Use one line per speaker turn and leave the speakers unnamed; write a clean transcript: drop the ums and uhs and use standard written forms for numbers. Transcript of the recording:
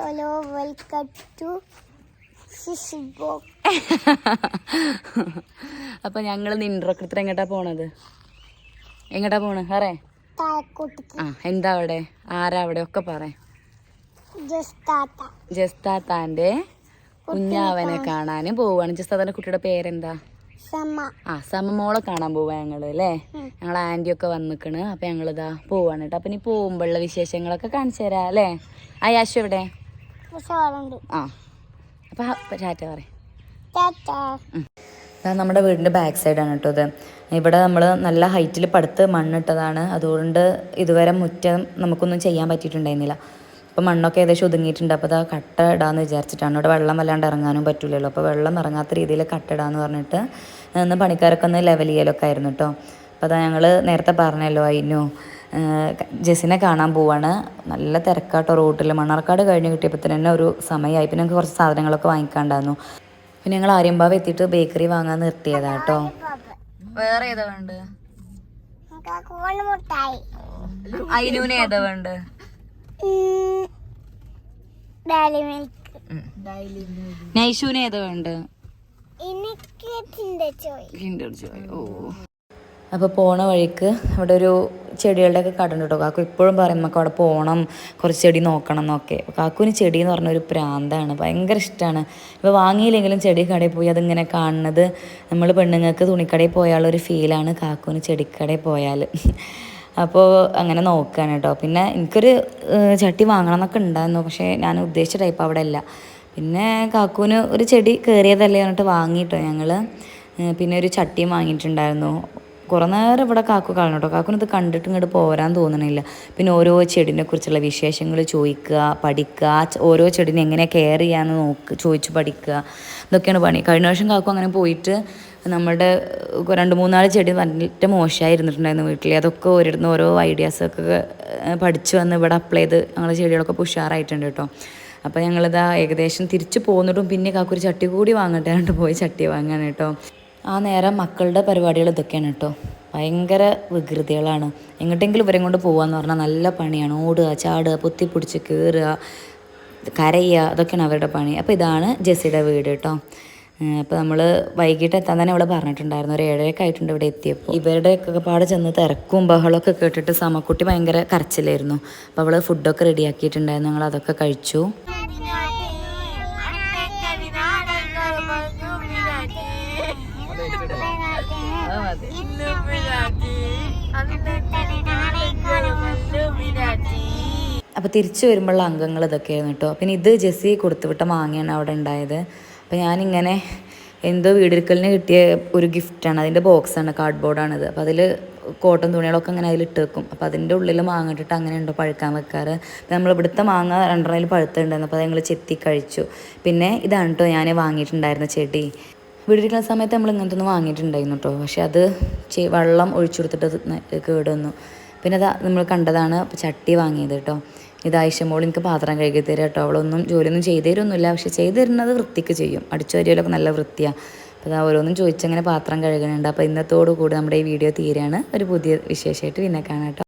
Hello, welcome to Sisbo.
അപ്പോൾ ഞങ്ങൾ ഇൻട്രോക്കൃത്ര എങ്ങോട്ടാ പോണത്? എങ്ങോട്ടാ പോണ്? പറേ. ആ, എന്താ അവിടെ? ആരാ അവിടെ? ഒക്കെ പറ. ജസ്താത്താന്റെ കുഞ്ഞാവനെ കാണാനും പോവാണ്. ജസ്താത്താന്റെ കുട്ടിയുടെ പേരെന്താ? സമമോളെ കാണാൻ പോവാ ഞങ്ങള് അല്ലേ. ഞങ്ങളെ ആന്റിയൊക്കെ വന്നിക്കണ്. അപ്പൊ ഞങ്ങളിതാ പോവാണ് കേട്ടോ. അപ്പൊ ഇനി പോകുമ്പോഴുള്ള വിശേഷങ്ങളൊക്കെ കാണിച്ചു തരാം അല്ലേ. ആയാശു എവിടെ? ആ, അപ്പൊ ടാറ്റ പറ. നമ്മുടെ വീടിന്റെ ബാക്ക് സൈഡാണ് കേട്ടോ ഇത്. ഇവിടെ നമ്മൾ നല്ല ഹൈറ്റിൽ പടുത്ത് മണ്ണിട്ടതാണ്. അതുകൊണ്ട് ഇതുവരെ മുറ്റം നമുക്കൊന്നും ചെയ്യാൻ പറ്റിയിട്ടുണ്ടായിരുന്നില്ല. അപ്പോൾ മണ്ണൊക്കെ ഏകദേശം ഒതുങ്ങിയിട്ടുണ്ട്. അപ്പോൾ അത് കട്ട ഇടാമെന്ന് വിചാരിച്ചിട്ടാണ്. ഇവിടെ വെള്ളം വല്ലാണ്ട് ഇറങ്ങാനും പറ്റില്ലല്ലോ. അപ്പോൾ വെള്ളം ഇറങ്ങാത്ത രീതിയിൽ കട്ട ഇടാമെന്ന് പറഞ്ഞിട്ട് ഒന്ന് പണിക്കാരൊക്കെ ഒന്ന് ലെവൽ ചെയ്യലൊക്കെ ആയിരുന്നു കേട്ടോ. അപ്പോൾ അതാ ഞങ്ങൾ നേരത്തെ പറഞ്ഞല്ലോ അതിനു ജെസ്സിനെ കാണാൻ പോവാണ്. നല്ല തിരക്കാട്ടോ റോട്ടിൽ. മണ്ണാർക്കാട് കഴിഞ്ഞ് കിട്ടിയപ്പോൾ തന്നെ ഒരു സമയമായി. പിന്നെ ഞങ്ങൾക്ക് കുറച്ച് സാധനങ്ങളൊക്കെ വാങ്ങിക്കാണ്ടായിരുന്നു. പിന്നെ ഞങ്ങൾ ആര്യമ്പാവ് എത്തിയിട്ട് ബേക്കറി വാങ്ങാൻ നിർത്തിയതാട്ടോ. വേറെ ഏതാ വേണ്ട? അയിനൂന് ഏതാ വേണ്ട? നൈഷൂന് ഏതാ വേണ്ട? ഓ, അപ്പോൾ പോണ വഴിക്ക് അവിടെ ഒരു ചെടികളുടെ ഒക്കെ കട ഉണ്ട് കേട്ടോ. കാക്കു ഇപ്പോഴും പറയും നമുക്ക് അവിടെ പോകണം, കുറച്ച് ചെടി നോക്കണം എന്നൊക്കെ. കാക്കുവിന് ചെടി എന്ന് പറഞ്ഞൊരു പ്രാന്താണ്, ഭയങ്കര ഇഷ്ടമാണ്. ഇപ്പോൾ വാങ്ങിയില്ലെങ്കിലും ചെടി കടയിൽ പോയി അതിങ്ങനെ കാണുന്നത് നമ്മൾ പെണ്ണുങ്ങൾക്ക് തുണിക്കടയിൽ പോയാലൊരു ഫീലാണ് കാക്കുവിന് ചെടിക്കടയിൽ പോയാൽ. അപ്പോൾ അങ്ങനെ നോക്കുകയാണ് കേട്ടോ. പിന്നെ എനിക്കൊരു ചട്ടി വാങ്ങണം എന്നൊക്കെ ഉണ്ടായിരുന്നു, പക്ഷേ ഞാൻ ഉദ്ദേശിച്ച ടൈപ്പ് അവിടെ അല്ല. പിന്നെ കാക്കുവിന് ഒരു ചെടി കയറിയതല്ലേ പറഞ്ഞിട്ട് വാങ്ങിയിട്ടോ ഞങ്ങൾ. പിന്നെ ഒരു ചട്ടിയും വാങ്ങിയിട്ടുണ്ടായിരുന്നു. കുറേ നേരം ഇവിടെ കാക്കു കളഞ്ഞു കേട്ടോ. കാക്കുവിനത് കണ്ടിട്ട് ഇങ്ങോട്ട് പോരാൻ തോന്നണില്ല. പിന്നെ ഓരോ ചെടിനെ കുറിച്ചുള്ള വിശേഷങ്ങൾ ചോദിക്കുക, പഠിക്കുക, ഓരോ ചെടിനെ എങ്ങനെ കെയർ ചെയ്യാമെന്ന് ചോദിച്ച് പഠിക്കുക, ഇതൊക്കെയാണ് പണി. കഴിഞ്ഞ വർഷം കാക്കു അങ്ങനെ പോയിട്ട് നമ്മുടെ 2-3 ചെടി നല്ല മോശമായിരുന്നിട്ടുണ്ടായിരുന്നു വീട്ടിൽ. അതൊക്കെ ഓരോരുന്ന് ഓരോ ഐഡിയാസൊക്കെ പഠിച്ച് വന്ന് ഇവിടെ അപ്ലൈ ചെയ്ത് ഞങ്ങൾ ചെടികളൊക്കെ ഉഷാറായിട്ടുണ്ട് കേട്ടോ. അപ്പോൾ ഞങ്ങളിതാ ഏകദേശം തിരിച്ച് പോകുന്നിട്ടും പിന്നെ കാക്കൊരു ചട്ടി കൂടി വാങ്ങട്ടെ എന്നിട്ട് പോയി ചട്ടി വാങ്ങാൻ കേട്ടോ. ആ നേരം മക്കളുടെ പരിപാടികൾ ഇതൊക്കെയാണ് കേട്ടോ. ഭയങ്കര വികൃതികളാണ്. എങ്ങോട്ടെങ്കിലും ഇവരെ കൊണ്ട് പോകാമെന്ന് പറഞ്ഞാൽ നല്ല പണിയാണ്. ഓടുക, ചാടുക, പൊത്തിപ്പിടിച്ച് കയറുക, കരയുക, അതൊക്കെയാണ് അവരുടെ പണി. അപ്പോൾ ഇതാണ് ജെസ്സിയുടെ വീട് കേട്ടോ. അപ്പോൾ നമ്മൾ വൈകിട്ട് എത്താൻ തന്നെ ഇവിടെ പറഞ്ഞിട്ടുണ്ടായിരുന്നു. ഒരു 7:30 ആയിട്ടുണ്ട് ഇവിടെ എത്തിയപ്പോൾ. ഇവരുടെയൊക്കെ പാടെ ചെന്ന് തിരക്കും ബഹളമൊക്കെ കേട്ടിട്ട് സമക്കുട്ടി ഭയങ്കര കരച്ചിലായിരുന്നു. അപ്പോൾ അവൾ ഫുഡൊക്കെ റെഡിയാക്കിയിട്ടുണ്ടായിരുന്നു. ഞങ്ങൾ അതൊക്കെ കഴിച്ചു. അപ്പോൾ തിരിച്ചു വരുമ്പോഴുള്ള അംഗങ്ങൾ ഇതൊക്കെയായിരുന്നു കേട്ടോ. പിന്നെ ഇത് ജെസ്സി കൊടുത്തുവിട്ട മാങ്ങയാണ് അവിടെ ഉണ്ടായത്. അപ്പോൾ ഞാനിങ്ങനെ എന്തോ വീടിരിക്കലിന് കിട്ടിയ ഒരു ഗിഫ്റ്റാണ്. അതിൻ്റെ ബോക്സാണ്, കാർഡ്ബോർഡാണിത്. അപ്പോൾ അതിൽ കോട്ടൺ തുണികളൊക്കെ അങ്ങനെ അതിലിട്ട് വെക്കും. അപ്പോൾ അതിൻ്റെ ഉള്ളിൽ മാങ്ങ ഇട്ടിട്ട് അങ്ങനെ ഉണ്ടോ പഴുക്കാൻ വെക്കാറ്. അപ്പോൾ നമ്മൾ ഇവിടുത്തെ മാങ്ങ 2 പഴുത്തുണ്ടായിരുന്നു. അപ്പോൾ അത് ഞങ്ങൾ ചെത്തി കഴിച്ചു. പിന്നെ ഇതാണ് കേട്ടോ ഞാൻ വാങ്ങിയിട്ടുണ്ടായിരുന്ന ചെടി. വീടിരിക്കുന്ന സമയത്ത് നമ്മൾ ഇങ്ങനത്തെ ഒന്ന് വാങ്ങിയിട്ടുണ്ടായിരുന്നു കേട്ടോ. പക്ഷെ അത് വെള്ളം ഒഴിച്ചു കൊടുത്തിട്ട് കേടുവന്നു. പിന്നെ അത് നമ്മൾ കണ്ടതാണ് ചട്ടി വാങ്ങിയത് കേട്ടോ. ഇത് ആയിഷമോൾ എനിക്ക് പാത്രം കഴുകി തരാം കേട്ടോ. അവളൊന്നും ജോലിയൊന്നും ചെയ്തു തരുമൊന്നുമില്ല, പക്ഷെ ചെയ്തു തരുന്നത് വൃത്തിക്ക് ചെയ്യും. അടിച്ചു വരികയിലൊക്കെ നല്ല വൃത്തിയാണ്. അപ്പോൾ അത് ഓരോന്നും ചോദിച്ചങ്ങനെ പാത്രം കഴുകുന്നുണ്ട്. അപ്പോൾ ഇന്നത്തോടു കൂടി നമ്മുടെ ഈ വീഡിയോ തീരെയാണ്. ഒരു പുതിയ വിശേഷമായിട്ട് പിന്നെ കാണാം കേട്ടോ.